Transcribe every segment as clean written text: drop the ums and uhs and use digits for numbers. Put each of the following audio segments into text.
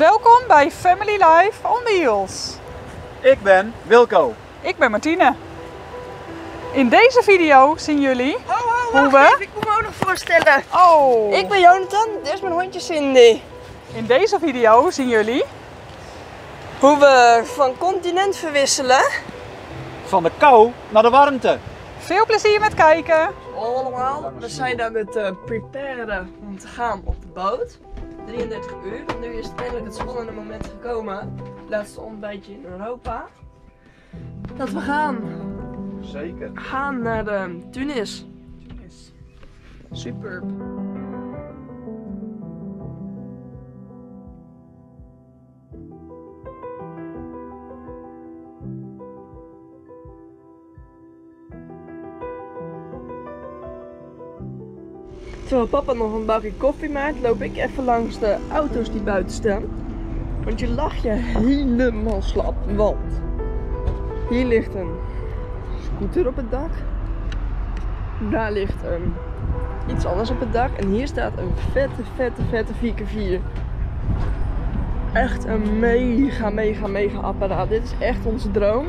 Welkom bij Family Life on Wheels. Ik ben Wilco. Ik ben Martine. In deze video zien jullie hoe we... Ik moet me ook nog voorstellen. Oh. Ik ben Jonathan, dit is mijn hondje Cindy. In deze video zien jullie hoe we van continent verwisselen. Van de kou naar de warmte. Veel plezier met kijken. Allemaal, we zijn aan het preparen om te gaan op de boot. 33 uur, nu is het eindelijk het spannende moment gekomen. Laatste ontbijtje in Europa. Dat we Zeker. gaan naar Tunis. Superb. Terwijl papa nog een bakje koffie maakt, loop ik even langs de auto's die buiten staan. Want je lag je helemaal slap, want hier ligt een scooter op het dak. Daar ligt iets anders op het dak. En hier staat een vette 4x4. Echt een mega apparaat. Dit is echt onze droom.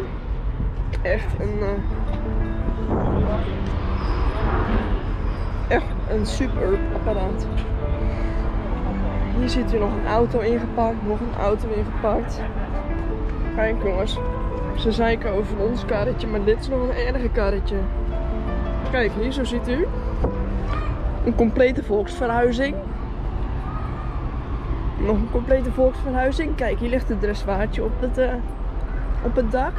Echt een super apparaat. Hier zit hier nog een auto ingepakt, nog een auto ingepakt. Kijk jongens, ze zeiken over ons karretje, maar dit is nog een erger karretje. Kijk, hier zo ziet u een complete volksverhuizing. Nog een complete volksverhuizing. Kijk, hier ligt het dressoirtje op het dak.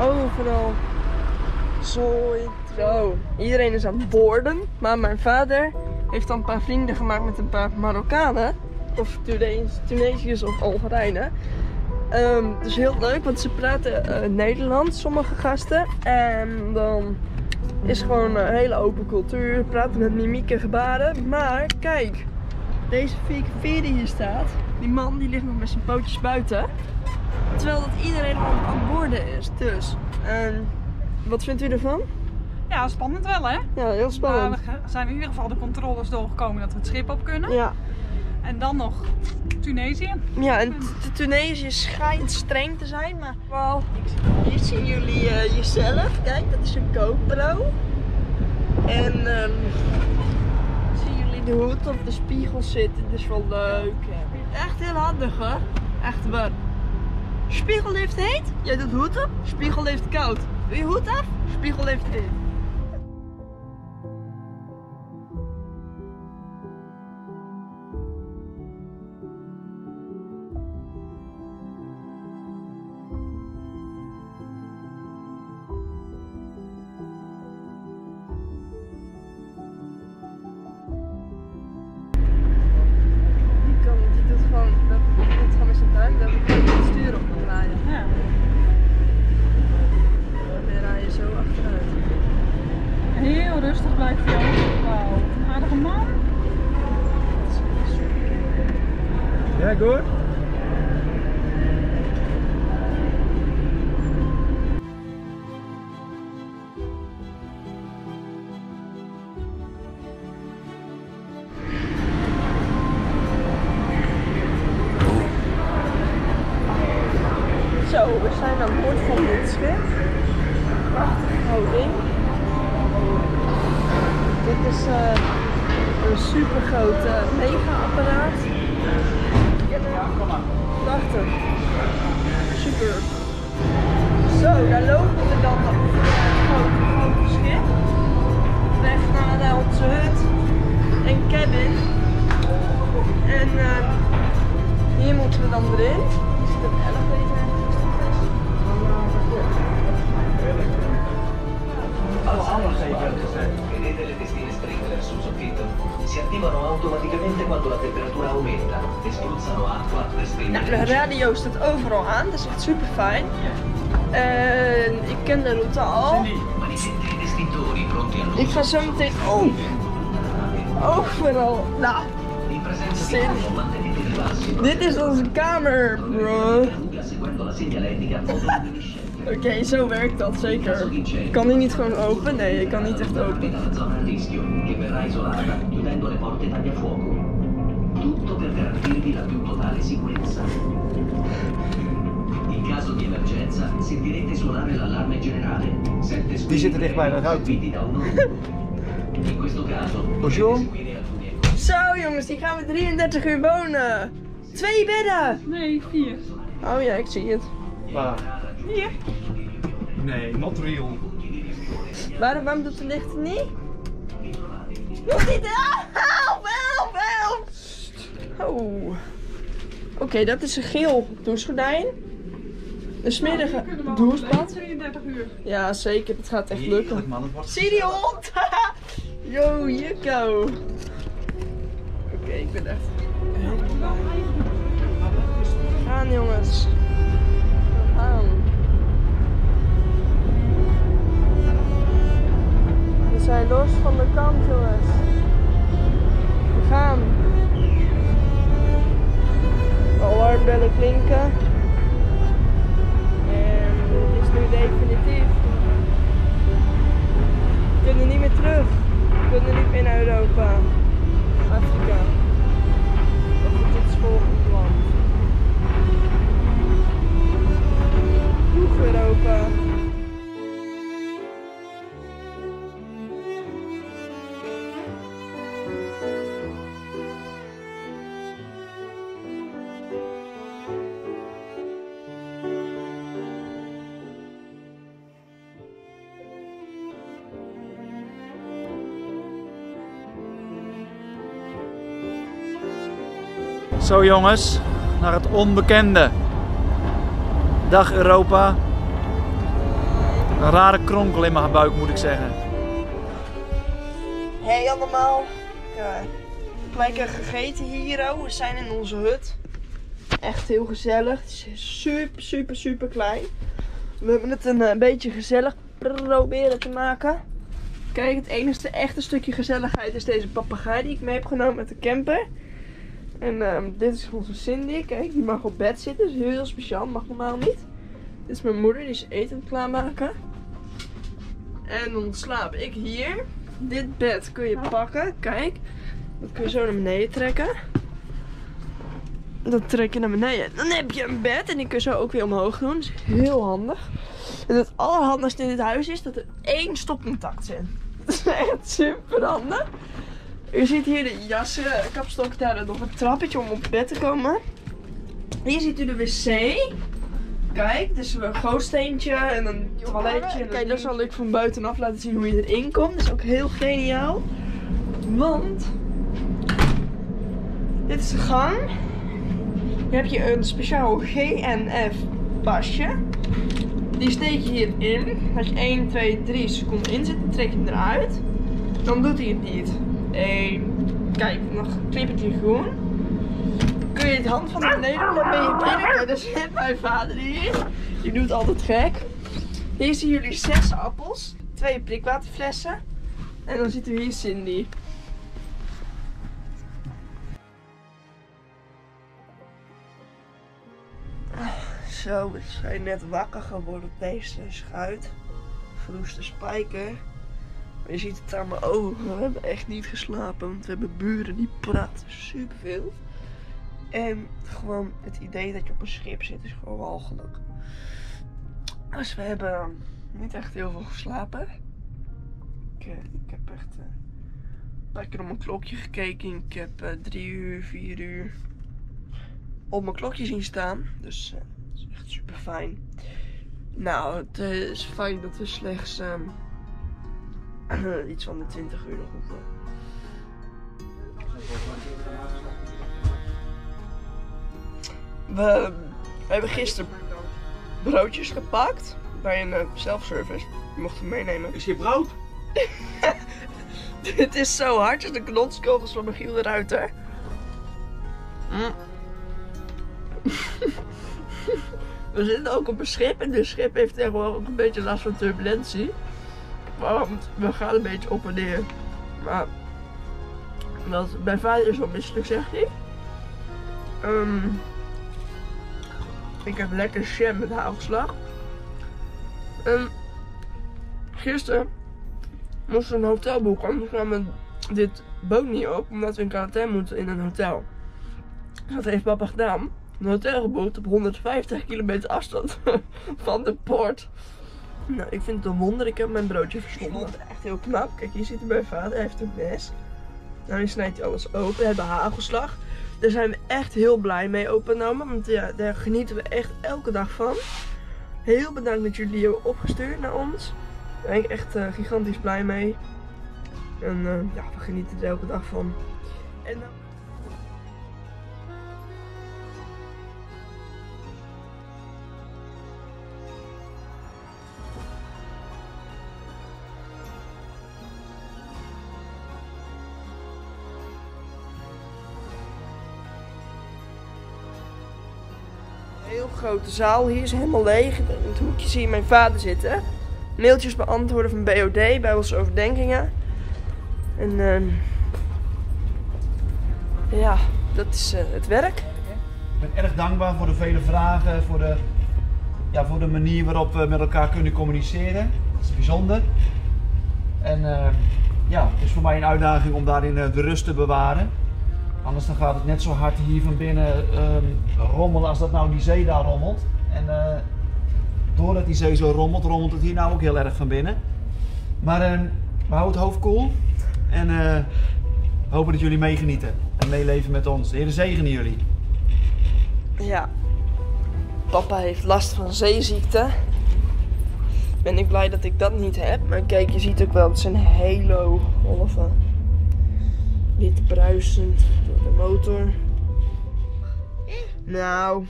Overal zooi. Zo, iedereen is aan het boorden. Maar mijn vader heeft dan een paar vrienden gemaakt met een paar Marokkanen. Of Tunesiërs of Algerijnen. Dus heel leuk, want ze praten Nederlands, sommige gasten. En dan is gewoon een hele open cultuur. Praten met mimiek en gebaren. Maar kijk, deze 4x4 die hier staat. Die man die ligt nog met zijn pootjes buiten. Terwijl dat iedereen aan het boorden is. Dus, wat vindt u ervan? Ja, spannend wel hè? Ja, heel spannend. Maar we zijn in ieder geval de controles doorgekomen dat we het schip op kunnen. Ja. En dan nog Tunesië. Ja, en Tunesië schijnt streng te zijn, maar wel. Hier zien jullie jezelf. Kijk, dat is een GoPro. En zien jullie de hoed op de spiegel zitten. Dat is wel leuk. Echt heel handig hoor. Echt waar. Spiegel heeft heet, jij doet hoed op, spiegel heeft koud. Doe je hoed af, spiegel heeft heet. Die doet gewoon met zijn duim, dat ik gewoon het stuur op kan draaien. Ja. Dan rij je zo achteruit. Heel rustig blijft hij ook. Wauw, wat een aardige man. Ja, goed. Zo, we zijn aan boord van dit schip. Prachtige houding. Dit is een super groot mega-apparaat. Prachtig. Super. Zo, daar lopen we dan op het grote schip. Weg naar onze hut en cabin. En hier moeten we dan erin. Er zit een elevator. Vedete le testine sprinkler sul soffitto? Si attivano automaticamente quando la temperatura aumenta e spruzzano acqua per Nou, spegnere. de radio staat overal aan, dat is echt super fijn. En ik ken de route al. Manifetti ed estintori pronti all'uso. Ik ga zo meteen overal. Nou, In presenza di fumo mantenete i bassi. dit is onze kamer, bro. Seguendo la segnaletica modo luminescente. Oké, zo werkt dat zeker. Kan hij niet gewoon open? Nee, je kan niet echt open. Nella zona a rischio, che verrà isolata chiudendo le porte tagliafuoco. Tutto per garantirvi la più totale sicurezza. In caso di emergenza, sentirete suonare l'allarme generale. 7 Die zitten dichtbij, dat houdt seguiti da un numero. In questo caso, Bonjour. seguire alcuni. Zo jongens, die gaan we 33 uur wonen. 2 bedden. Nee, 4. Oh ja, ik zie het. Waar? Hier. Nee, not real. Waarom doet de licht het niet? Doet niet? Help, help, help! Oh. Oké, dat is een geel douchegordijn. Een smerige douchebad. 33 uur. Ja, zeker. Het gaat echt Heerlijk, lukken. man, het wordt Zie die hond? Yo, Jukko. Oké, ik ben echt... We gaan jongens. We gaan. We zijn los van de kant jongens. We gaan. De alarmbellen klinken. En het is nu definitief. We kunnen niet meer terug. We kunnen niet meer naar Europa. Afrika. Of het is het volgende land. Doeg Europa. Zo jongens, naar het onbekende. Dag Europa. Een rare kronkel in mijn buik moet ik zeggen. Hey allemaal. Lekker gegeten hier. We zijn in onze hut. Echt heel gezellig. Het is super klein. We hebben het een beetje gezellig proberen te maken. Kijk, het enige echte stukje gezelligheid is deze papegaai die ik mee heb genomen met de camper. En dit is onze Cindy. Kijk, die mag op bed zitten. Dat is heel speciaal. Mag normaal niet. Dit is mijn moeder. Die is eten aan het klaarmaken. En dan slaap ik hier. Dit bed kun je pakken. Kijk. Dat kun je zo naar beneden trekken. Dat trek je naar beneden. Dan heb je een bed. En die kun je zo ook weer omhoog doen. Dat is heel handig. En het allerhandigste in dit huis is dat er 1 stopcontact zit. Dat is echt super handig. Je ziet hier de jassen, kapstok, daar nog een trappetje om op bed te komen. Hier ziet u de wc. Kijk, dus een gootsteentje en een toiletje. Kijk, dat zal ik van buitenaf laten zien hoe je erin komt. Dat is ook heel geniaal. Want dit is de gang. Hier heb je een speciaal GNF pasje. Die steek je hierin. Als je 1, 2, 3 seconden in zit, dan trek je hem eruit. Dan doet hij het niet. Kijk, nog knippertje groen. Kun je het hand van naar beneden, dan ben je binnen. Er zit mijn vader hier. Die doet altijd gek. Hier zien jullie 6 appels, 2 prikwaterflessen. En dan ziet u hier Cindy. Zo, we zijn net wakker geworden op deze schuit. Verroeste spijker. Maar je ziet het aan mijn ogen. We hebben echt niet geslapen. Want we hebben buren die praten superveel. En gewoon het idee dat je op een schip zit is gewoon walgelijk. Dus we hebben niet echt heel veel geslapen. Ik heb echt een paar keer op mijn klokje gekeken. Ik heb 3 uur, 4 uur op mijn klokje zien staan. Dus het is echt super fijn. Nou, het is fijn dat we slechts iets van de 20 uur nog hoeven. We hebben gisteren broodjes gepakt bij een self-service. Je mocht hem meenemen. Is hier brood? Dit is zo hard als de knotskogels van Michiel de Ruiter. We zitten ook op een schip en dit schip heeft tegenwoordig ook een beetje last van turbulentie. Want we gaan een beetje op en neer. Maar mijn vader is wel misselijk, zegt hij. Ik heb lekker jam met hagelslag. Gisteren moesten we een hotel boeken, anders namen we dit boot niet op, omdat we in quarantaine moeten in een hotel. Dus dat heeft papa gedaan. Een hotel geboekt op 150 kilometer afstand van de poort. Nou, ik vind het een wonder. Ik heb mijn broodje verslonden. Echt heel knap. Kijk, hier zit mijn vader. Hij heeft een mes. Nou, nu snijdt hij alles open. We hebben hagelslag. Daar zijn we echt heel blij mee opgenomen. Want ja, daar genieten we echt elke dag van. Heel bedankt dat jullie die hebben opgestuurd naar ons. Daar ben ik echt gigantisch blij mee. En ja, we genieten er elke dag van. En dan... Heel grote zaal, hier is helemaal leeg. In het hoekje zie je mijn vader zitten. Mailtjes beantwoorden van BOD, Bijbelse overdenkingen. En ja, dat is het werk. Ik ben erg dankbaar voor de vele vragen, voor de manier waarop we met elkaar kunnen communiceren. Dat is bijzonder. En ja, het is voor mij een uitdaging om daarin de rust te bewaren. Anders dan gaat het net zo hard hier van binnen rommelen als dat nou die zee daar rommelt. En doordat die zee zo rommelt, rommelt het hier nou ook heel erg van binnen. Maar we houden het hoofd koel en hopen dat jullie meegenieten en meeleven met ons. De Heer zegene jullie. Ja, papa heeft last van zeeziekte. Ben ik blij dat ik dat niet heb. Maar kijk, je ziet ook wel, het zijn hele hoge golven. Wit bruisend door de motor. Nou,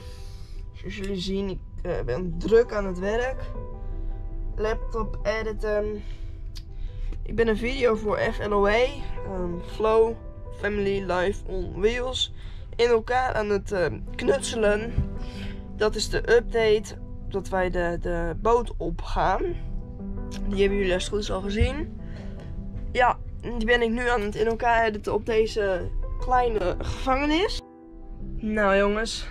zoals jullie zien, ik ben druk aan het werk. Laptop editen. Ik ben een video voor FLOA, Flow Family Life on Wheels, in elkaar aan het knutselen. Dat is de update dat wij de boot opgaan. Die hebben jullie als het goed is al gezien. Ja, die ben ik nu aan het in elkaar editen op deze kleine gevangenis. Nou jongens,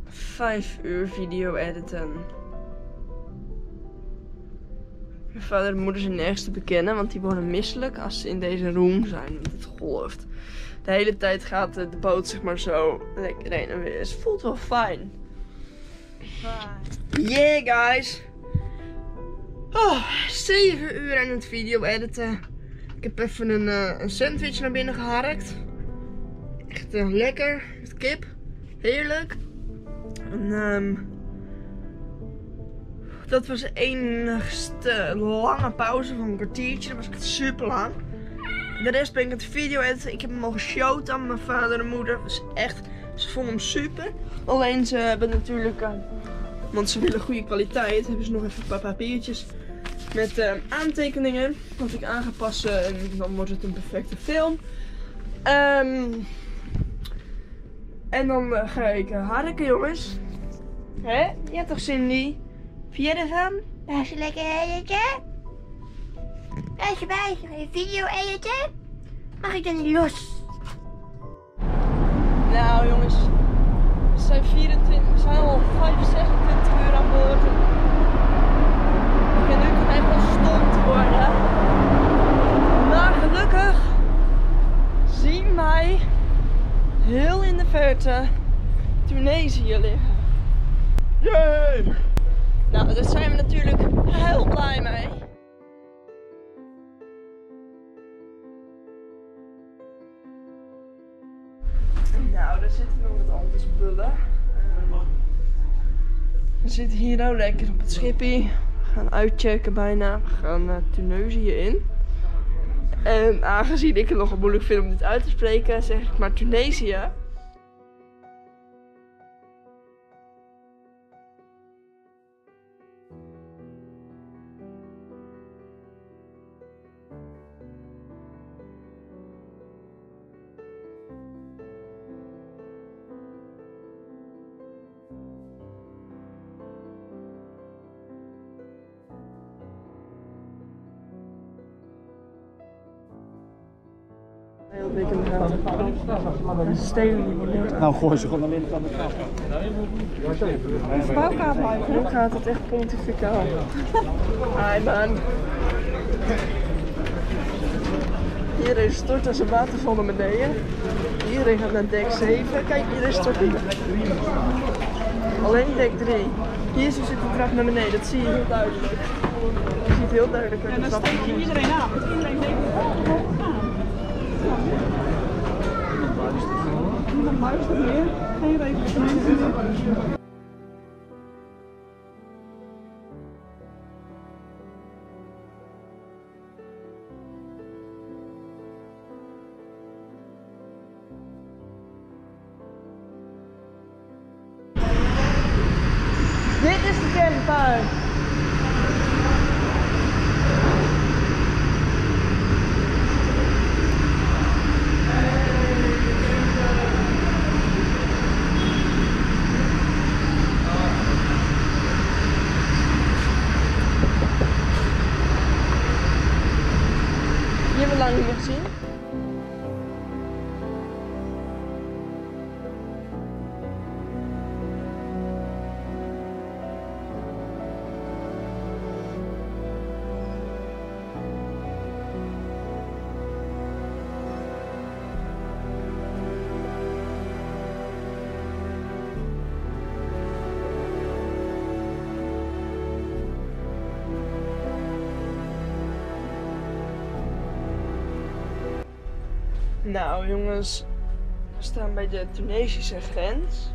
5 uur video editen. Mijn vader en moeder zijn nergens te bekennen, want die worden misselijk als ze in deze room zijn, want het golft. De hele tijd gaat de boot zeg maar zo lekker heen en weer. Het voelt wel fijn. Yeah guys! Oh, 7 uur aan het video editen. Ik heb even een sandwich naar binnen geharkt. Echt lekker, met kip. Heerlijk. En, dat was de enigste lange pauze van een kwartiertje. Dat was echt super lang. De rest ben ik het video editen. Ik heb hem mogen shoten aan mijn vader en moeder. Dat was echt, ze vonden hem super. Alleen ze hebben natuurlijk, want ze willen goede kwaliteit, hebben ze nog even een paar papiertjes met aantekeningen. Wat ik aan ga passen en dan wordt het een perfecte film. En dan ga ik harken jongens. Hè? Ja toch Cindy? Vind jij ervan? Dat is een lekker editje. Als je bij je video editen, mag ik dan niet los? Nou jongens, we zijn al 26 uur aan boord. Ik ben nu toch echt wel stom te worden. Maar gelukkig zien wij heel in de verte Tunesië liggen. Yay! Nou, daar zijn we natuurlijk heel blij mee. Nou, daar zitten nog wat anders bullen. We zitten hier nou lekker op het schipje. We gaan uitchecken bijna. We gaan Tunesië in. En aangezien ik het nogal moeilijk vind om dit uit te spreken, zeg ik maar Tunesië. Heel dik in de hand. Ze stelen die niet. Nou, gooi ze gewoon alleen aan de kant. Bouwkaart blijven. Nu gaat het echt pontificaal. Hi man. Iedereen stort als een waterval naar beneden. Iedereen gaat naar dek 7. Kijk, iedereen stort niet. Alleen dek 3. Hier zit de trap naar beneden, dat zie je heel duidelijk. Je ziet heel duidelijk waar En de dan trap steek je is. iedereen aan. Want iedereen denkt, oh, we mogen gaan. Niemand luistert meer. Geen rekening. Dit is de camper. Die hebben we lang niet meer gezien. Nou jongens, we staan bij de Tunesische grens.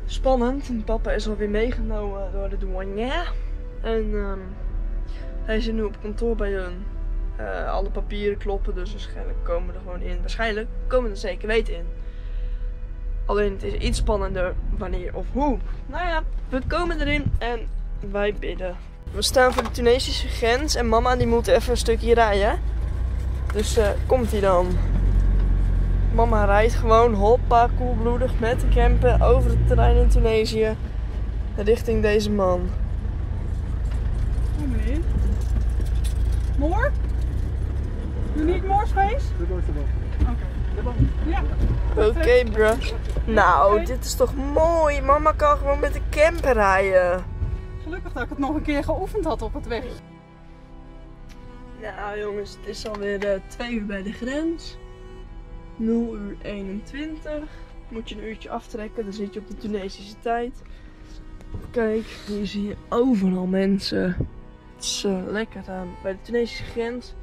Spannend, en papa is alweer meegenomen door de douanier. En hij zit nu op kantoor bij hun. Alle papieren kloppen, dus waarschijnlijk komen we er gewoon in. Waarschijnlijk komen we er zeker weten in. Alleen het is iets spannender wanneer of hoe. Nou ja, we komen erin en wij bidden. We staan voor de Tunesische grens en mama die moet even een stukje rijden. Dus komt hij dan. Mama rijdt gewoon hoppa koelbloedig met de camper over het terrein in Tunesië. Richting deze man. Oh meneer. More? You need more space? Oké. Ja. Oké, bro. Nou, dit is toch mooi. Mama kan gewoon met de camper rijden. Gelukkig dat ik het nog een keer geoefend had op het weg. Nou jongens, het is alweer 2 uur bij de grens. 0:21. Moet je een uurtje aftrekken, dan zit je op de Tunesische tijd. Kijk, hier zie je overal mensen. Het is lekker bij de Tunesische grens.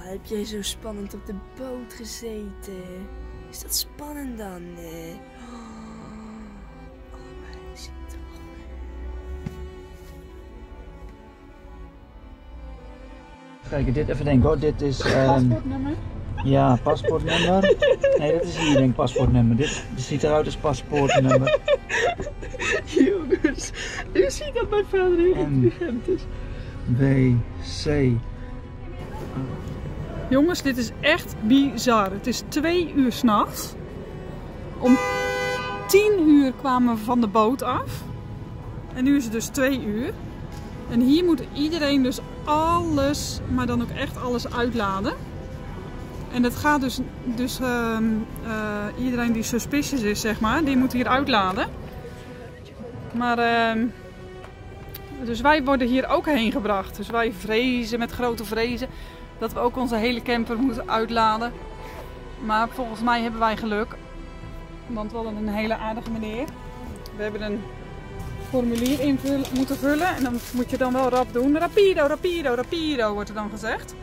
Heb jij zo spannend op de boot gezeten? Is dat spannend dan? Oh, mensen toch. Kijk, dit even denken hoor. Dit is... Paspoortnummer. ja, paspoortnummer. Nee, dat is hier denk ik paspoortnummer. Dit ziet eruit als paspoortnummer. Jongens, u ziet dat mijn vader heel intelligent is. WC. Jongens, dit is echt bizar. Het is 2 uur 's nachts. Om 10 uur kwamen we van de boot af. En nu is het dus 2 uur. En hier moet iedereen dus alles, maar dan ook echt alles uitladen. En het gaat dus iedereen die suspicious is, zeg maar, die moet hier uitladen. Maar dus wij worden hier ook heen gebracht. Dus wij vrezen met grote vrezen dat we ook onze hele camper moeten uitladen. Maar volgens mij hebben wij geluk. Want we hadden een hele aardige meneer. We hebben een formulier moeten vullen. En dan moet je dan wel rap doen. Rapido, rapido, rapido wordt er dan gezegd.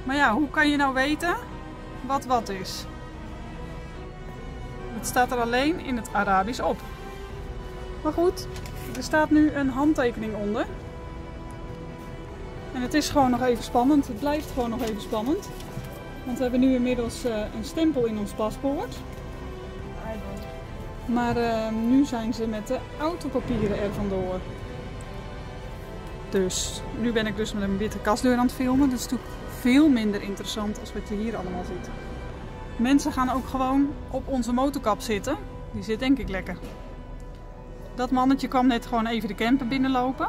Maar ja, hoe kan je nou weten wat is? Het staat er alleen in het Arabisch op. Maar goed, er staat nu een handtekening onder. En het is gewoon nog even spannend. Het blijft gewoon nog even spannend. Want we hebben nu inmiddels een stempel in ons paspoort. Maar nu zijn ze met de autopapieren er vandoor. Dus nu ben ik dus met een witte kastdeur aan het filmen. Dat is natuurlijk veel minder interessant als wat je hier allemaal ziet. Mensen gaan ook gewoon op onze motorkap zitten. Die zit denk ik lekker. Dat mannetje kwam net gewoon even de camper binnenlopen.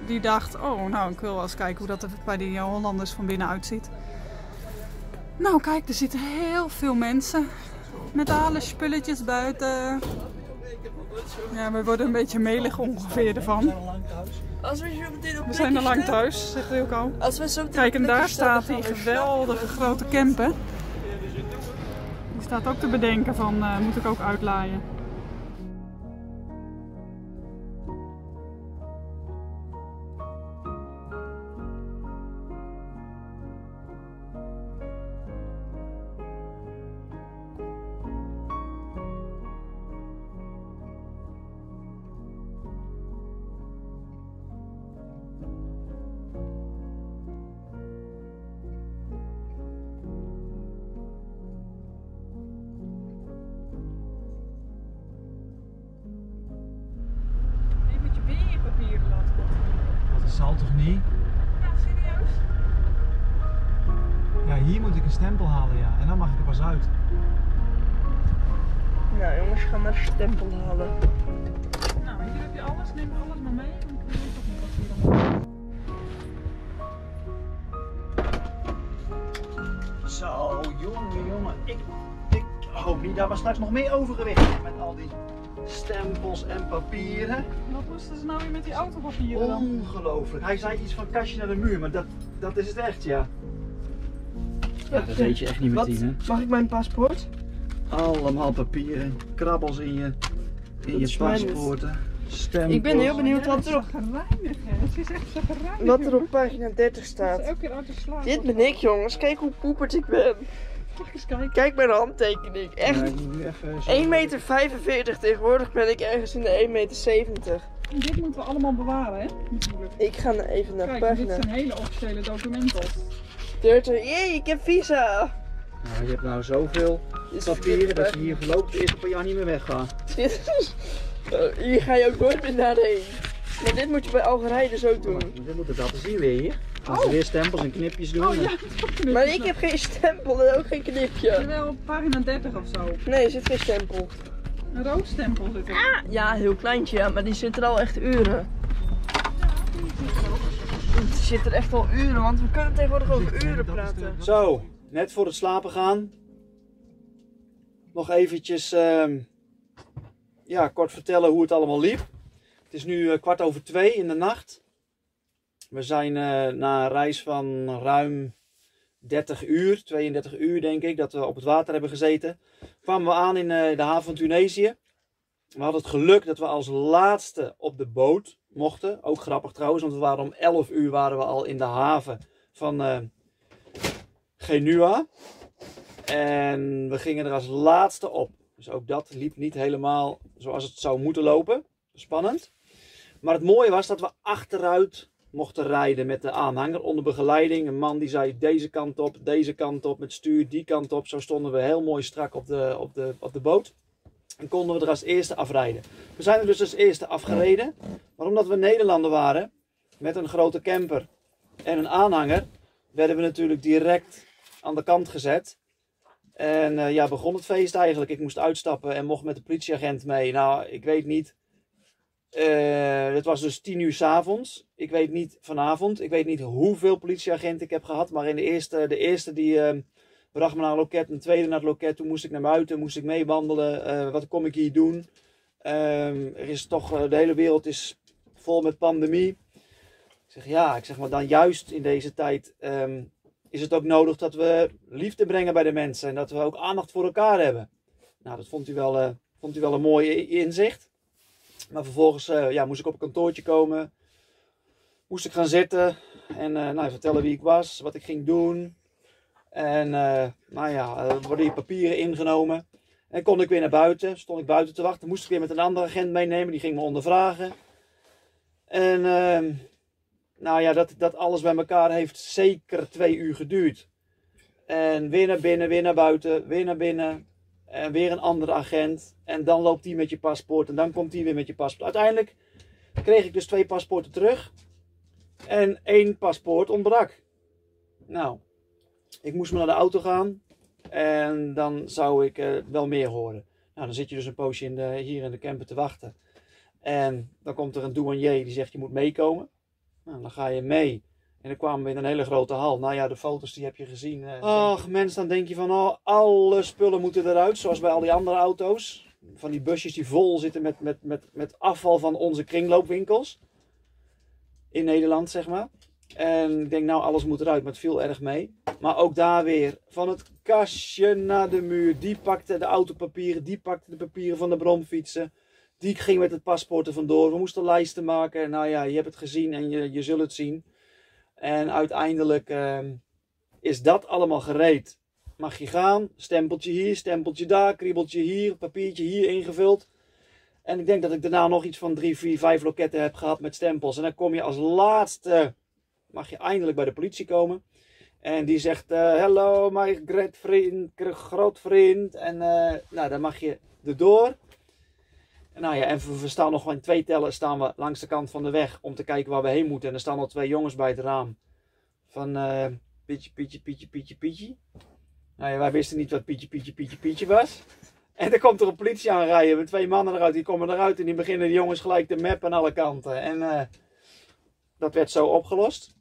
Die dacht, oh nou ik wil wel eens kijken hoe dat er bij die Hollanders van binnen uitziet. Nou kijk, er zitten heel veel mensen. Met alle spulletjes buiten. Ja, we worden een beetje melig ongeveer ervan. Als we zo meteen op We zijn al lang thuis, zegt Wilco. Als we zo Kijk, en daar staat die geweldige grote camper. Die staat ook te bedenken van, moet ik ook uitlaaien. Dat zal toch niet? Ja, serieus? Ja, hier moet ik een stempel halen, ja. En dan mag ik er pas uit. Nou jongens, ga maar een stempel halen. Nou, hier heb je alles. Neem alles maar mee. Want ik weet toch niet wat hier allemaal. Zo, jongen. Ik hoop niet dat we straks nog meer overgewicht hebben met al die stempels en papieren. Wat moesten ze nou weer met die autopapieren dan? Ongelooflijk. Hij zei iets van kastje naar de muur, maar dat is het echt, ja. Ja, dat weet je echt niet met Tine. Mag ik mijn paspoort? Allemaal papieren, krabbels in je is mijn dus. paspoorten, stempels. Ik ben heel benieuwd wat er op, Het is echt zo gereinigd. wat er op pagina 30 staat. Elke keer uit de slaap. Dit ben ik jongens, kijk hoe poeperd ik ben. Mag ik eens kijken? Kijk mijn handtekening, echt. Ja, ik moet nu even zo- 1,45 meter, tegenwoordig ben ik ergens in de 1,70 meter. Dit moeten we allemaal bewaren, hè? Natuurlijk. Ik ga even naar Kijk, pagina dit zijn hele officiële documenten. 30. Jee, ik heb visa! Nou, je hebt nou zoveel Dit is papieren dat je verkeerd. hier voorlopig de eerste paar jaar niet meer weggaat. Hier ga je ook nooit meer naar heen. Maar dit moet je bij Algerije dus ook doen. Dit moet ik laten zien weer hier. Als we weer stempels en knipjes doen. Oh ja, Maar ik heb geen stempel en ook geen knipje. Jawel, op pagina 30 of zo. Nee, er zit geen stempel. Een roodstempel zit er. Ja, heel kleintje, ja, maar die zit er al echt uren. Het zit er echt al uren, want we kunnen tegenwoordig over uren praten. Zo, net voor het slapen gaan. Nog eventjes ja, kort vertellen hoe het allemaal liep. Het is nu 1:15 in de nacht. We zijn na een reis van ruim 30 uur, 32 uur denk ik, dat we op het water hebben gezeten. Kwamen we aan in de haven van Tunesië. We hadden het geluk dat we als laatste op de boot mochten. Ook grappig trouwens, want we waren om 11 uur waren we al in de haven van Genua. En we gingen er als laatste op. Dus ook dat liep niet helemaal zoals het zou moeten lopen. Spannend. Maar het mooie was dat we achteruit mochten rijden met de aanhanger onder begeleiding. Een man die zei deze kant op, met stuur die kant op. Zo stonden we heel mooi strak op de boot. En konden we er als eerste afrijden. We zijn er dus als eerste afgereden. Maar omdat we Nederlander waren, met een grote camper en een aanhanger, werden we natuurlijk direct aan de kant gezet. En ja, begon het feest eigenlijk. Ik moest uitstappen en mocht met de politieagent mee. Nou, ik weet niet. Het was dus 10 uur 's avonds. Ik weet niet vanavond. Ik weet niet hoeveel politieagenten ik heb gehad. Maar in de eerste die bracht me naar een loket. Een tweede naar het loket. Toen moest ik naar buiten. Moest ik meewandelen. Wat kom ik hier doen? Er is toch, de hele wereld is vol met pandemie. Ik zeg ja, maar dan juist in deze tijd is het ook nodig dat we liefde brengen bij de mensen. En dat we ook aandacht voor elkaar hebben. Nou, dat vond u wel een mooi inzicht. Maar vervolgens ja, moest ik op een kantoortje komen. Moest ik gaan zitten. En nou, vertellen wie ik was. Wat ik ging doen. En nou ja, worden die papieren ingenomen. En kon ik weer naar buiten. Stond ik buiten te wachten. Moest ik weer met een andere agent meenemen. Die ging me ondervragen. En nou ja, dat alles bij elkaar heeft zeker 2 uur geduurd. En weer naar binnen, weer naar buiten, weer naar binnen. En weer een andere agent. En dan loopt die met je paspoort. En dan komt die weer met je paspoort. Uiteindelijk kreeg ik dus 2 paspoorten terug. En 1 paspoort ontbrak. Nou, ik moest maar naar de auto gaan. En dan zou ik wel meer horen. Nou, dan zit je dus een poosje hier in de camper te wachten. En dan komt er een douanier die zegt je moet meekomen. Nou, dan ga je mee. En dan kwamen we in een hele grote hal. Nou ja, de foto's die heb je gezien. Ach mensen, dan denk je van oh, alle spullen moeten eruit. Zoals bij al die andere auto's. Van die busjes die vol zitten met afval van onze kringloopwinkels. In Nederland zeg maar. En ik denk nou alles moet eruit, maar het viel erg mee. Maar ook daar weer, van het kastje naar de muur. Die pakte de autopapieren, die pakte de papieren van de bromfietsen. Die ging met het paspoort er vandoor. We moesten lijsten maken. Nou ja, je hebt het gezien en je zult het zien. En uiteindelijk is dat allemaal gereed. Mag je gaan, stempeltje hier, stempeltje daar, kriebeltje hier, papiertje hier ingevuld. En ik denk dat ik daarna nog iets van 3, 4, 5 loketten heb gehad met stempels. En dan kom je als laatste, mag je eindelijk bij de politie komen. En die zegt, hello my groot vriend. En nou, dan mag je erdoor. Nou ja, en we staan nog in 2 tellen staan we langs de kant van de weg om te kijken waar we heen moeten. En er staan al 2 jongens bij het raam. Van Pietje. Nou ja, wij wisten niet wat Pietje was. En dan komt er een politie aanrijden met 2 mannen eruit. Die komen eruit en die beginnen de jongens gelijk te mappen aan alle kanten. En dat werd zo opgelost.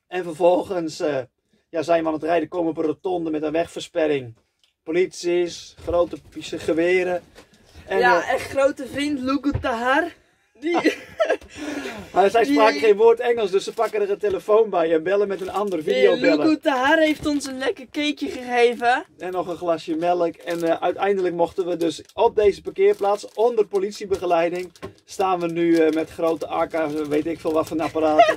En vervolgens zijn we aan het rijden, komen op een rotonde met een wegversperring. Polities, grote geweren. En, ja, echt grote vriend Lugu Tahar. Maar zij spraken geen woord Engels, dus ze pakken er een telefoon bij en bellen met een ander videobellen. Lugu Tahar heeft ons een lekker cakeje gegeven. En nog een glasje melk. En uiteindelijk mochten we dus op deze parkeerplaats, onder politiebegeleiding, staan we nu met grote AK, weet ik veel wat voor apparaten,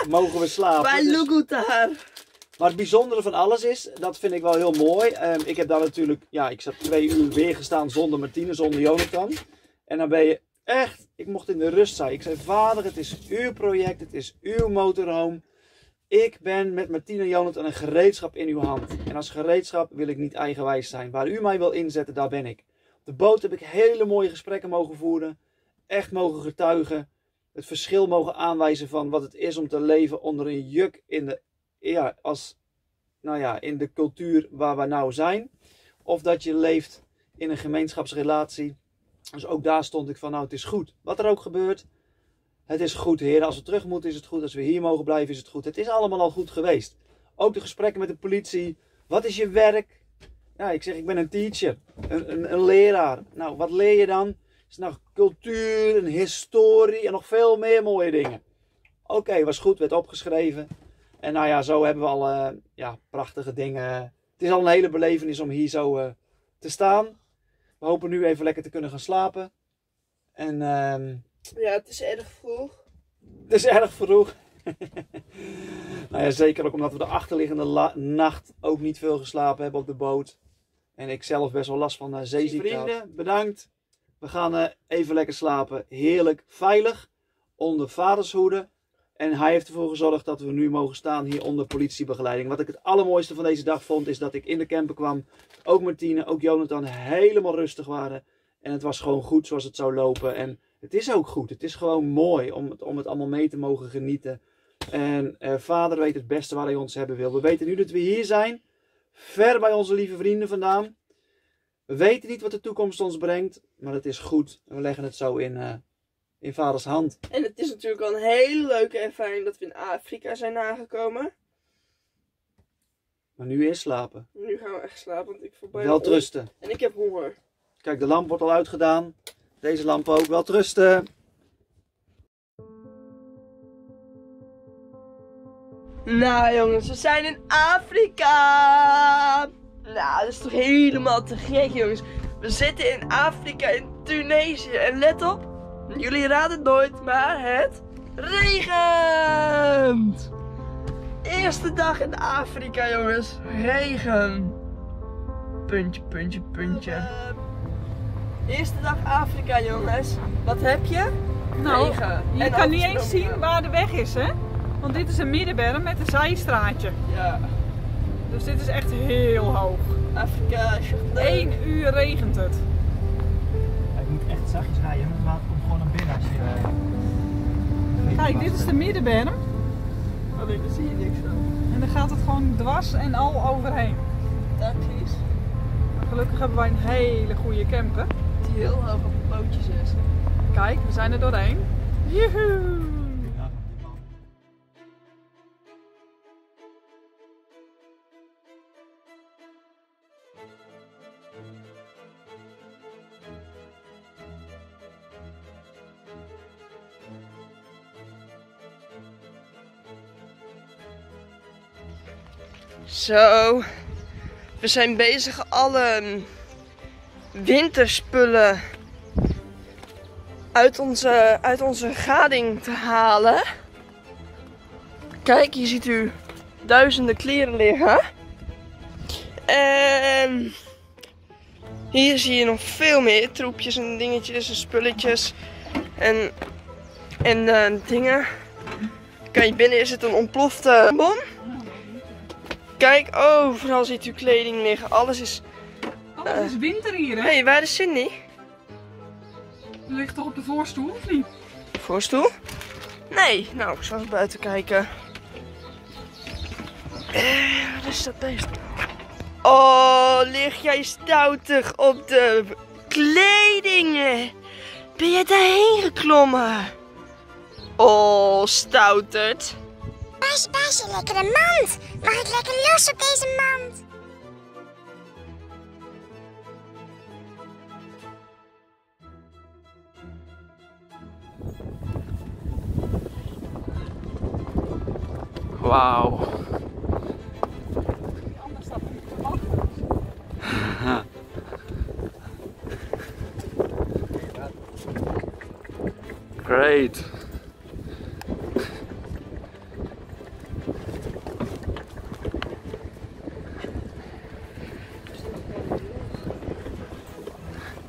mogen we slapen. Bij Lugu Tahar. Maar het bijzondere van alles is, dat vind ik wel heel mooi. Ik heb daar natuurlijk, ja, ik zat 2 uur weer gestaan zonder Martine, zonder Jonathan. En dan ben je echt, ik mocht in de rust zijn. Ik zei, vader, het is uw project, het is uw motorhome. Ik ben met Martine en Jonathan een gereedschap in uw hand. En als gereedschap wil ik niet eigenwijs zijn. Waar u mij wil inzetten, daar ben ik. Op de boot heb ik hele mooie gesprekken mogen voeren. Echt mogen getuigen. Het verschil mogen aanwijzen van wat het is om te leven onder een juk in de... Ja, in de cultuur waar we nou zijn. Of dat je leeft in een gemeenschapsrelatie. Dus ook daar stond ik van, nou het is goed. Wat er ook gebeurt, het is goed Heer. Als we terug moeten is het goed. Als we hier mogen blijven is het goed. Het is allemaal al goed geweest. Ook de gesprekken met de politie. Wat is je werk? Ja, ik zeg ik ben een teacher. Een leraar. Nou, wat leer je dan? Is nou cultuur, een historie en nog veel meer mooie dingen. Oké, was goed, werd opgeschreven. En nou ja, zo hebben we al prachtige dingen. Het is al een hele belevenis om hier zo te staan. We hopen nu even lekker te kunnen gaan slapen. En ja, het is erg vroeg. Het is erg vroeg. Nou ja, zeker ook omdat we de achterliggende nacht ook niet veel geslapen hebben op de boot. En ik zelf best wel last van zeeziekte. Vrienden, bedankt. We gaan even lekker slapen. Heerlijk, veilig. Onder vaders hoede. En hij heeft ervoor gezorgd dat we nu mogen staan hier onder politiebegeleiding. Wat ik het allermooiste van deze dag vond, is dat ik in de camper kwam. Ook Martine, ook Jonathan helemaal rustig waren. En het was gewoon goed zoals het zou lopen. En het is ook goed. Het is gewoon mooi om het allemaal mee te mogen genieten. En vader weet het beste waar hij ons hebben wil. We weten nu dat we hier zijn. Ver bij onze lieve vrienden vandaan. We weten niet wat de toekomst ons brengt. Maar het is goed. We leggen het zo in vaders hand. En het is natuurlijk al een hele leuke ervaring dat we in Afrika zijn aangekomen. Maar nu eerst slapen. Nu gaan we echt slapen, want ik voel bijna Wel trusten. En ik heb honger. Kijk, de lamp wordt al uitgedaan. Deze lamp ook. Wel trusten. Nou jongens, we zijn in Afrika. Nou, dat is toch helemaal te gek jongens. We zitten in Afrika, in Tunesië. En let op. Jullie raden het nooit, maar het regent! Eerste dag in Afrika, jongens. Regen. Puntje, puntje, puntje. Eerste dag Afrika, jongens. Wat heb je? Nou, regen. je En kan niet eens overstroomingen. zien waar de weg is, hè? Want dit is een middenberm met een zijstraatje. Ja. Dus dit is echt heel hoog. Afrika, 1 uur regent het. Ja, je moet echt zachtjes rijden, want het water komt gewoon naar binnen als je... Kijk, dit is de middenberm. Alleen dan zie je niks van. En dan gaat het gewoon dwars en al overheen. Takjes. Gelukkig hebben wij een hele goede camper. Die heel hoog op de pootjes is. Kijk, we zijn er doorheen. Joehoe! Zo, we zijn bezig alle winterspullen uit onze gading te halen. Kijk, hier ziet u duizenden kleren liggen. En hier zie je nog veel meer troepjes en dingetjes en spulletjes en dingen. Kijk, binnen is het een ontplofte bom. Kijk, overal ziet u kleding liggen. Alles is... Oh, het is winter hier, hè? Hé, waar is Cindy? Je ligt toch op de voorstoel, of niet? Voorstoel? Nee, nou, ik zal eens buiten kijken. Wat is dat beest? Oh, lig jij stoutig op de kleding? Ben jij daarheen geklommen? Oh, stouterd. Baasje, lekkere mand. Mag ik lekker los op deze mand? Wauw. Great.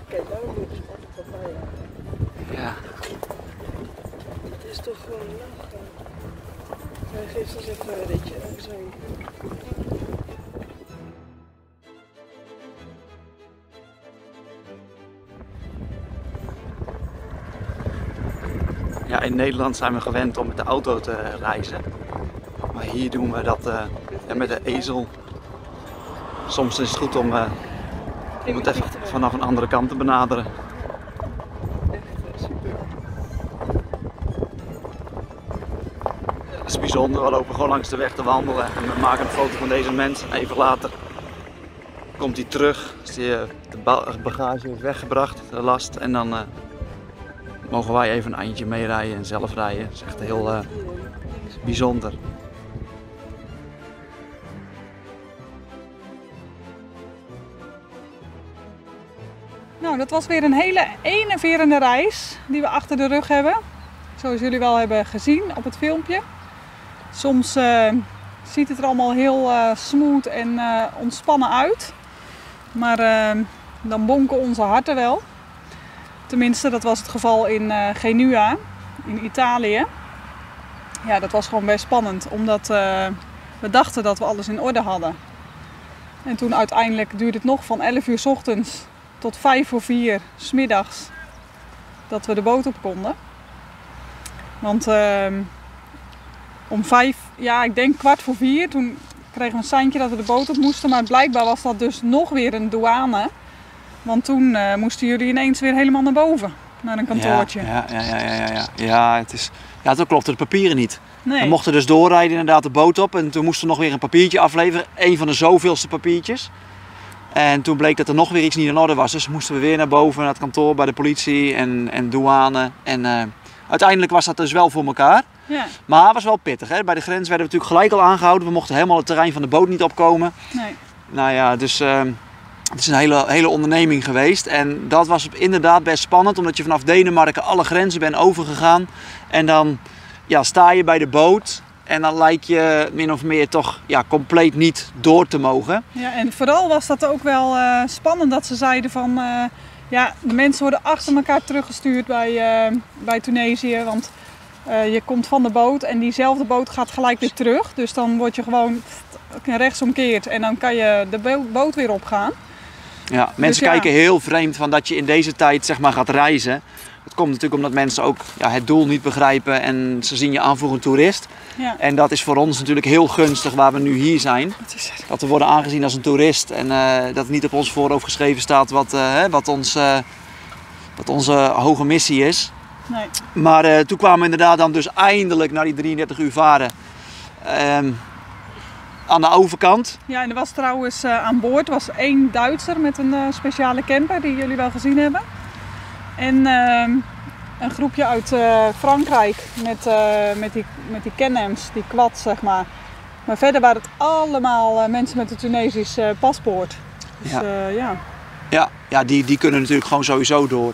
Kijk, daarom moet je altijd papaya. Ja. Het is toch gewoon lachen. Hij geeft ons even een ritje. Zo. Ja, in Nederland zijn we gewend om met de auto te reizen. Maar hier doen we dat met de ezel. Soms is het goed om het even vanaf een andere kant te benaderen. Echt super. Dat is bijzonder, we lopen gewoon langs de weg te wandelen en we maken een foto van deze mens. En even later komt hij terug, als hij de bagage heeft weggebracht, de last. En dan mogen wij even een eindje meerijden en zelf rijden. Dat is echt heel bijzonder. Nou, dat was weer een hele enerverende reis die we achter de rug hebben. Zoals jullie wel hebben gezien op het filmpje. Soms ziet het er allemaal heel smooth en ontspannen uit. Maar dan bonken onze harten wel. Tenminste, dat was het geval in Genua, in Italië. Ja, dat was gewoon best spannend, omdat we dachten dat we alles in orde hadden. En toen uiteindelijk duurde het nog van 11 uur 's ochtends tot 5 voor 4 's middags dat we de boot op konden. Want om 5, ja, ik denk 4:15, toen kregen we een seintje dat we de boot op moesten. Maar blijkbaar was dat dus nog weer een douane. Want toen moesten jullie ineens weer helemaal naar boven, naar een kantoortje. Ja, toen klopten de papieren niet. Nee. We mochten dus doorrijden inderdaad de boot op en toen moesten we nog weer een papiertje afleveren. Een van de zoveelste papiertjes. En toen bleek dat er nog weer iets niet in orde was. Dus moesten we weer naar boven, naar het kantoor bij de politie en douane. En uiteindelijk was dat dus wel voor elkaar. Ja. Maar het was wel pittig. Hè? Bij de grens werden we natuurlijk gelijk al aangehouden. We mochten helemaal het terrein van de boot niet opkomen. Nee. Nou ja, dus het is een hele onderneming geweest. En dat was inderdaad best spannend. Omdat je vanaf Denemarken alle grenzen bent overgegaan. En dan sta je bij de boot. En dan lijkt je min of meer toch compleet niet door te mogen. Ja, en vooral was dat ook wel spannend dat ze zeiden van... de mensen worden achter elkaar teruggestuurd bij Tunesië. Want Je komt van de boot en diezelfde boot gaat gelijk weer terug. Dus dan word je gewoon rechtsomkeerd en dan kan je de boot weer opgaan. Ja, mensen Dus kijken heel vreemd van dat je in deze tijd zeg maar gaat reizen. Het komt natuurlijk omdat mensen ook het doel niet begrijpen en ze zien je aan voor een toerist. Ja. En dat is voor ons natuurlijk heel gunstig waar we nu hier zijn. Dat we worden aangezien als een toerist en dat het niet op ons voorhoofd geschreven staat wat onze hoge missie is. Nee. Maar toen kwamen we inderdaad dan dus eindelijk na die 33 uur varen aan de overkant. Ja, en er was trouwens aan boord was 1 Duitser met een speciale camper die jullie wel gezien hebben. En een groepje uit Frankrijk met die Can-Ams, die quad zeg maar. Maar verder waren het allemaal mensen met een Tunesisch paspoort. Dus, die kunnen natuurlijk gewoon sowieso door.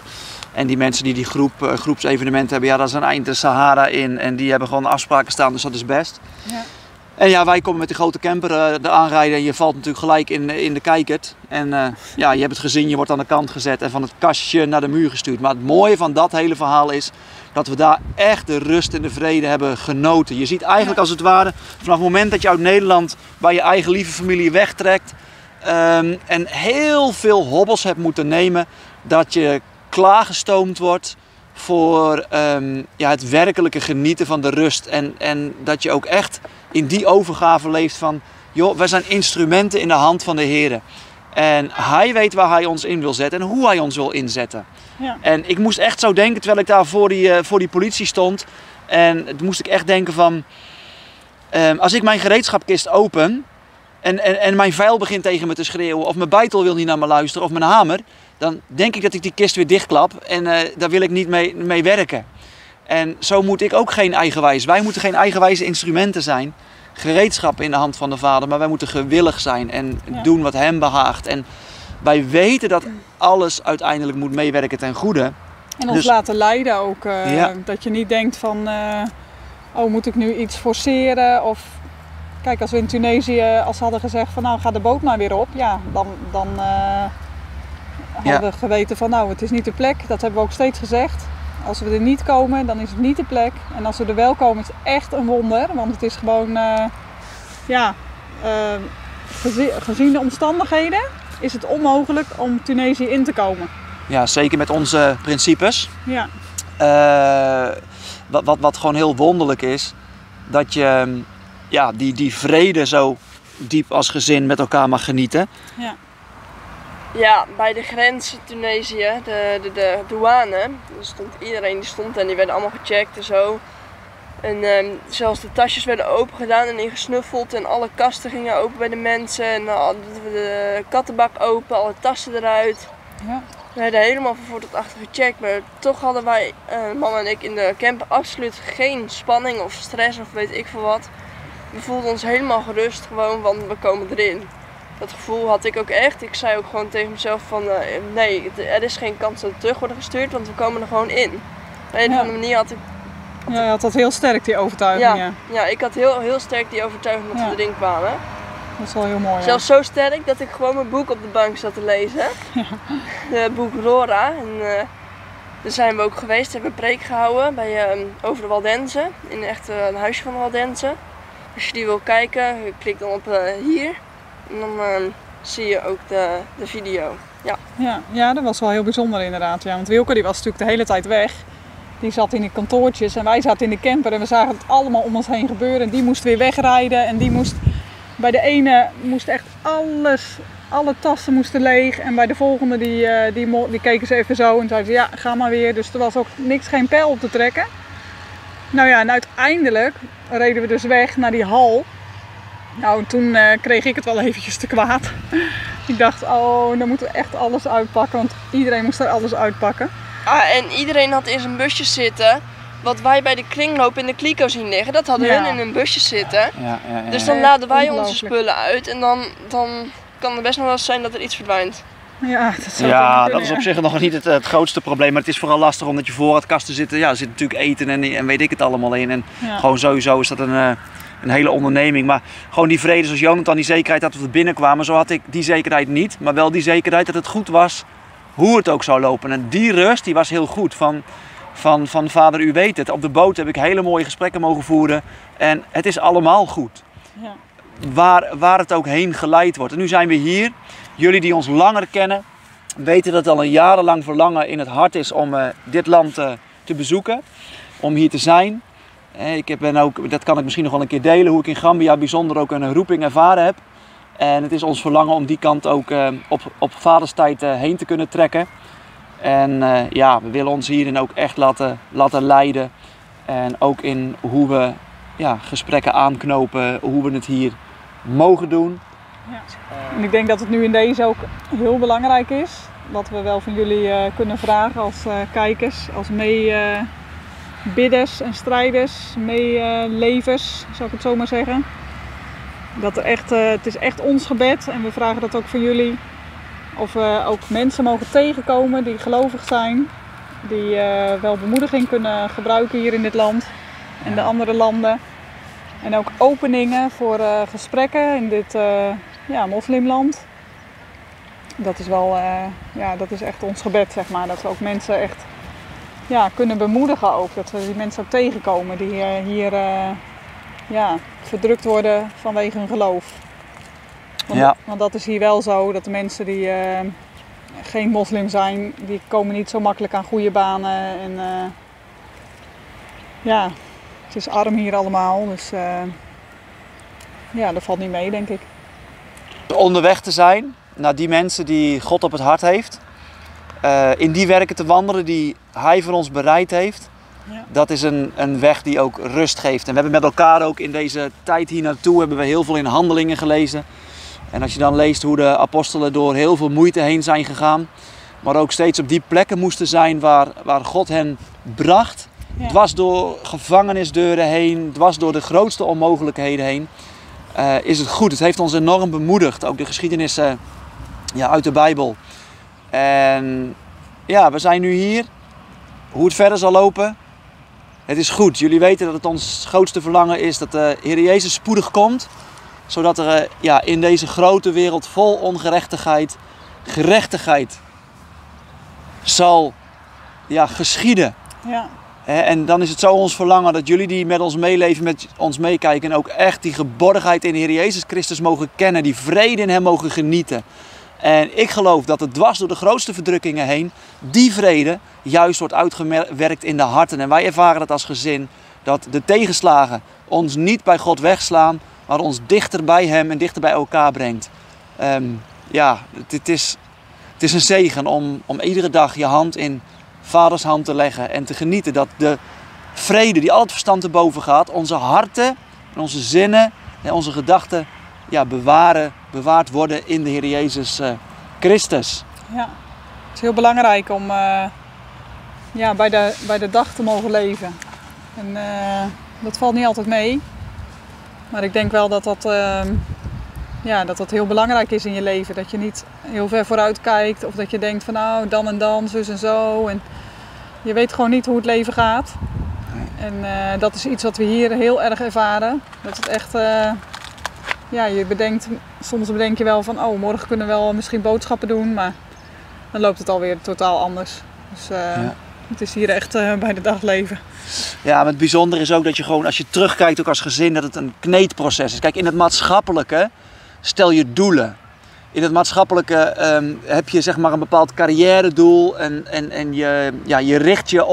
En die mensen die groepsevenementen hebben, dat is een eind de Sahara in. En die hebben gewoon afspraken staan, dus dat is best. Ja. En wij komen met die grote camper aanrijden en je valt natuurlijk gelijk in de kijkert. En je hebt het gezien, je wordt aan de kant gezet en van het kastje naar de muur gestuurd. Maar het mooie van dat hele verhaal is dat we daar echt de rust en de vrede hebben genoten. Je ziet eigenlijk als het ware, vanaf het moment dat je uit Nederland bij je eigen lieve familie wegtrekt en heel veel hobbels hebt moeten nemen, dat je klaargestoomd wordt voor het werkelijke genieten van de rust. En dat je ook echt in die overgave leeft van, joh, wij zijn instrumenten in de hand van de Heer. En Hij weet waar Hij ons in wil zetten en hoe Hij ons wil inzetten. Ja. En ik moest echt zo denken, terwijl ik daar voor die politie stond. En toen moest ik echt denken van, als ik mijn gereedschapkist open en mijn vijl begint tegen me te schreeuwen, of mijn beitel wil niet naar me luisteren, of mijn hamer, dan denk ik dat ik die kist weer dichtklap en daar wil ik niet mee werken. En zo moet ik ook geen eigenwijs. Wij moeten geen eigenwijze instrumenten zijn. Gereedschappen in de hand van de Vader. Maar wij moeten gewillig zijn en doen wat Hem behaagt. En wij weten dat alles uiteindelijk moet meewerken ten goede. En ons laten leiden ook. Dat je niet denkt van, moet ik nu iets forceren? Of kijk, als we in Tunesië als hadden gezegd van nou ga de boot maar weer op. Ja, dan hadden we geweten van nou het is niet de plek. Dat hebben we ook steeds gezegd. Als we er niet komen, dan is het niet de plek. En als we er wel komen, is het echt een wonder. Want het is gewoon, gezien de omstandigheden, is het onmogelijk om Tunesië in te komen. Ja, zeker met onze principes. Ja. Wat gewoon heel wonderlijk is, dat je die vrede zo diep als gezin met elkaar mag genieten. Ja. Ja, bij de grens Tunesië, de douane, iedereen stond en die werden allemaal gecheckt en zo. En zelfs de tasjes werden open gedaan en ingesnuffeld en alle kasten gingen open bij de mensen. En de kattenbak open, alle tassen eruit. Ja. We werden helemaal van voor tot achter gecheckt, maar toch hadden wij, mama en ik, in de camper absoluut geen spanning of stress of weet ik veel wat. We voelden ons helemaal gerust gewoon, want we komen erin. Dat gevoel had ik ook echt. Ik zei ook gewoon tegen mezelf van nee, er is geen kans dat we terug worden gestuurd, want we komen er gewoon in. Op een of andere manier had ik... Ja, je had dat heel sterk, die overtuiging. Ja, ik had heel sterk die overtuiging dat we erin kwamen. Dat is wel heel mooi. Zelfs zo sterk dat ik gewoon mijn boek op de bank zat te lezen. Ja. Het boek Rora. En daar zijn we ook geweest, hebben een preek gehouden over de Waldenzen. In echt een huisje van de Waldenzen. Als je die wil kijken, klik dan op hier. En dan zie je ook de video. Ja, dat was wel heel bijzonder inderdaad. Ja, want Wilke die was natuurlijk de hele tijd weg. Die zat in die kantoortjes en wij zaten in de camper en we zagen het allemaal om ons heen gebeuren. En die moest weer wegrijden en die moest... Bij de ene moest echt alle tassen moesten leeg. En bij de volgende die keken ze even zo en zeiden ze ja, ga maar weer. Dus er was ook geen pijl op te trekken. Nou ja, en uiteindelijk reden we dus weg naar die hal. Nou, en toen kreeg ik het wel eventjes te kwaad. Ik dacht, dan moeten we echt alles uitpakken, want iedereen moest er alles uitpakken. En iedereen had in zijn busje zitten. Wat wij bij de kringloop in de kliko zien liggen, dat hadden hun in hun busje zitten. Ja. Dus dan laden wij onze spullen uit en dan kan het best nog wel eens zijn dat er iets verdwijnt. Ja, dat is op zich nog niet het grootste probleem. Maar het is vooral lastig omdat je voorraadkasten zitten. Ja, er zit natuurlijk eten en weet ik het allemaal in. En gewoon sowieso is dat een hele onderneming. Maar gewoon die vrede zoals Jonathan, die zekerheid dat we er binnenkwamen. Zo had ik die zekerheid niet. Maar wel die zekerheid dat het goed was hoe het ook zou lopen. En die rust die was heel goed. Van, van vader, u weet het. Op de boot heb ik hele mooie gesprekken mogen voeren. En het is allemaal goed. Ja. Waar het ook heen geleid wordt. En nu zijn we hier. Jullie die ons langer kennen, weten dat het al een jarenlang verlangen in het hart is om dit land te bezoeken. Om hier te zijn. Ben ook, dat kan ik misschien nog wel een keer delen, hoe ik in Gambia bijzonder ook een roeping ervaren heb. En het is ons verlangen om die kant ook op vaderstijd heen te kunnen trekken. En we willen ons hierin ook echt laten leiden. En ook in hoe we gesprekken aanknopen, hoe we het hier mogen doen. Ja. En ik denk dat het nu in deze ook heel belangrijk is. Wat we wel van jullie kunnen vragen als kijkers, als meebidders en strijders, meelevers, zou ik het zo maar zeggen. Dat het is echt ons gebed en we vragen dat ook van jullie. Of we ook mensen mogen tegenkomen die gelovig zijn. Die wel bemoediging kunnen gebruiken hier in dit land en de andere landen. En ook openingen voor gesprekken in dit moslimland. Dat is wel, dat is echt ons gebed, zeg maar. Dat we ook mensen echt kunnen bemoedigen ook. Dat we die mensen ook tegenkomen die hier verdrukt worden vanwege hun geloof. Want dat is hier wel zo, dat de mensen die geen moslim zijn, die komen niet zo makkelijk aan goede banen. En het is arm hier allemaal, dus dat valt niet mee, denk ik. Onderweg te zijn naar die mensen die God op het hart heeft. In die werken te wandelen die Hij voor ons bereid heeft. Ja. Dat is een weg die ook rust geeft. En we hebben met elkaar ook in deze tijd hier naartoe hebben we heel veel in Handelingen gelezen. En als je dan leest hoe de apostelen door heel veel moeite heen zijn gegaan. Maar ook steeds op die plekken moesten zijn waar God hen bracht. Ja. Dwars door gevangenisdeuren heen, dwars door de grootste onmogelijkheden heen. Is het goed. Het heeft ons enorm bemoedigd. Ook de geschiedenis uit de Bijbel. En we zijn nu hier. Hoe het verder zal lopen, het is goed. Jullie weten dat het ons grootste verlangen is dat de Heer Jezus spoedig komt. Zodat er in deze grote wereld vol ongerechtigheid, gerechtigheid zal geschieden. Ja. En dan is het zo ons verlangen dat jullie die met ons meeleven, met ons meekijken, ook echt die geborgenheid in de Heer Jezus Christus mogen kennen, die vrede in Hem mogen genieten. En ik geloof dat het dwars door de grootste verdrukkingen heen, die vrede juist wordt uitgewerkt in de harten. En wij ervaren het als gezin, dat de tegenslagen ons niet bij God wegslaan, maar ons dichter bij Hem en dichter bij elkaar brengt. Het is een zegen om iedere dag je hand in Vaders hand te leggen en te genieten dat de vrede die al het verstand te boven gaat, onze harten en onze zinnen en onze gedachten bewaard worden in de Heer Jezus Christus. Ja, het is heel belangrijk om bij de dag te mogen leven. En dat valt niet altijd mee. Maar ik denk wel dat dat heel belangrijk is in je leven. Dat je niet heel ver vooruit kijkt of dat je denkt van nou dan en dan, zus en zo. En je weet gewoon niet hoe het leven gaat. En dat is iets wat we hier heel erg ervaren. Dat het echt, soms bedenk je wel van morgen kunnen we wel misschien boodschappen doen. Maar dan loopt het alweer totaal anders. Dus het is hier echt bij de dag leven. Ja, maar het bijzondere is ook dat je gewoon, als je terugkijkt ook als gezin, dat het een kneedproces is. Kijk, in het maatschappelijke stel je doelen. In het maatschappelijke heb je zeg maar een bepaald carrièredoel en je richt je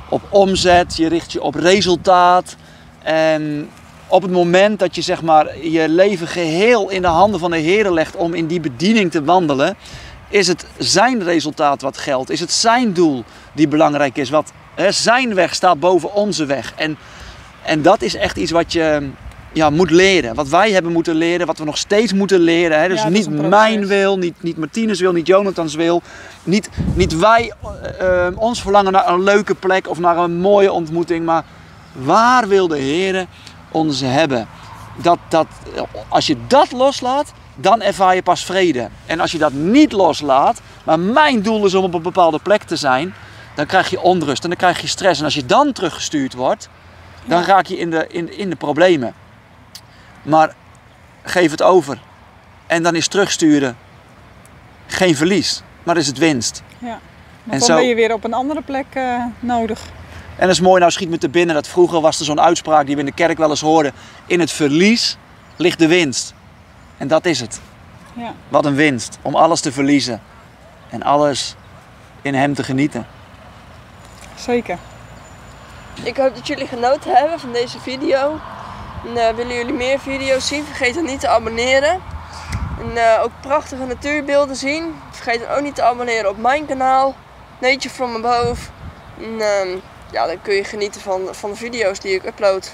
op omzet, je richt je op resultaat. En op het moment dat je zeg maar je leven geheel in de handen van de Heer legt om in die bediening te wandelen, is het zijn resultaat wat geldt. Is het zijn doel die belangrijk is. Zijn weg staat boven onze weg. En dat is echt iets wat je moet leren. Wat wij hebben moeten leren, wat we nog steeds moeten leren. Hè? Dus niet mijn wil, niet Martinez wil, niet Jonathans wil. Niet wij ons verlangen naar een leuke plek of naar een mooie ontmoeting. Maar waar wil de Heer ons hebben? Als je dat loslaat, dan ervaar je pas vrede. En als je dat niet loslaat, maar mijn doel is om op een bepaalde plek te zijn, dan krijg je onrust en dan krijg je stress. En als je dan teruggestuurd wordt, dan raak je in de problemen. Maar geef het over. En dan is terugsturen geen verlies, maar is het winst. Ja, Want En dan zo- ben je weer op een andere plek nodig. En dat is mooi, nou schiet me te binnen dat vroeger was er zo'n uitspraak die we in de kerk wel eens hoorden. In het verlies ligt de winst. En dat is het. Ja. Wat een winst, om alles te verliezen. En alles in hem te genieten. Zeker. Ik hoop dat jullie genoten hebben van deze video. En, willen jullie meer video's zien? Vergeet dan niet te abonneren. En ook prachtige natuurbeelden zien. Vergeet dan ook niet te abonneren op mijn kanaal. Nature from Above. En, ja, dan kun je genieten van de video's die ik upload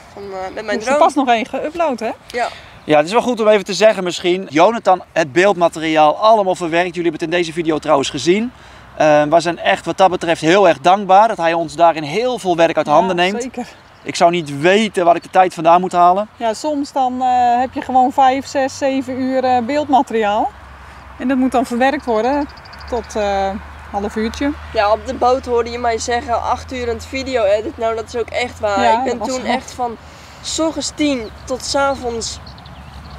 met mijn Er is er drone. pas nog één geüpload, hè? Ja. Ja, het is wel goed om even te zeggen misschien. Jonathan, het beeldmateriaal allemaal verwerkt. Jullie hebben het in deze video trouwens gezien. We zijn echt wat dat betreft heel erg dankbaar dat hij ons daarin heel veel werk uit handen neemt. Zeker. Ik zou niet weten waar ik de tijd vandaan moet halen. Ja, soms dan heb je gewoon 5, 6, 7 uur beeldmateriaal. En dat moet dan verwerkt worden tot half uurtje. Ja, op de boot hoorde je mij zeggen 8 uur aan het video edit. Nou, dat is ook echt waar. Ja, Ik ben dat was toen nog- echt van 's ochtends 10 tot 's avonds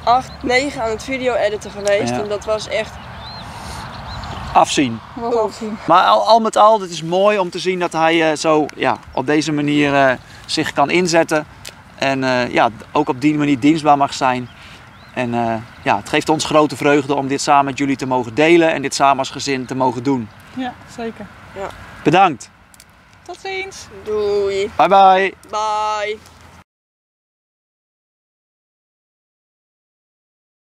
8, 9 aan het video editen geweest. Ja. En dat was echt... Afzien. Dat was afzien. Maar al met al, het is mooi om te zien dat hij zo op deze manier zich kan inzetten. En ook op die manier dienstbaar mag zijn. En het geeft ons grote vreugde om dit samen met jullie te mogen delen en dit samen als gezin te mogen doen. Ja, zeker. Bedankt. Tot ziens. Doei. Bye bye. Bye.